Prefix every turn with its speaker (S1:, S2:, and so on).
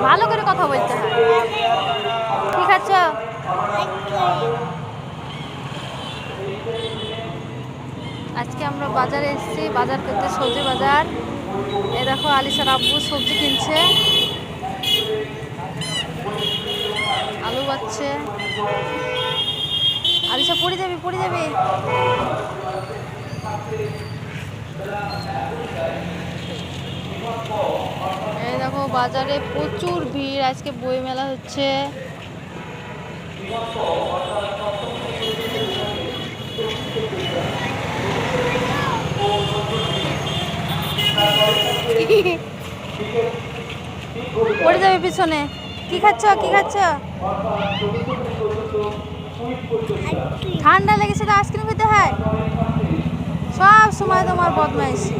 S1: ভালো করে কথা বলতে হয়। কি খাচ্ছ? আজকে আমরা বাজারে এসেছি, বাজার করতে, সবজি বাজার। এই দেখো আলিশার আব্বু সবজি কিনছে, আলু বাচ্ছে। আলিশা পড়ে যাবি, পড়ে যাবি। এই দেখো বাজারে প্রচুর ভিড়, আজকে বই মেলা হচ্ছে। পড়ে যাবে পিছনে। কি খাচ্ছ, কি খাচ্ছ? ঠান্ডা লেগেছে তো আইসক্রিম খেতে হয়। সব সময় তোমার বদমাইশি।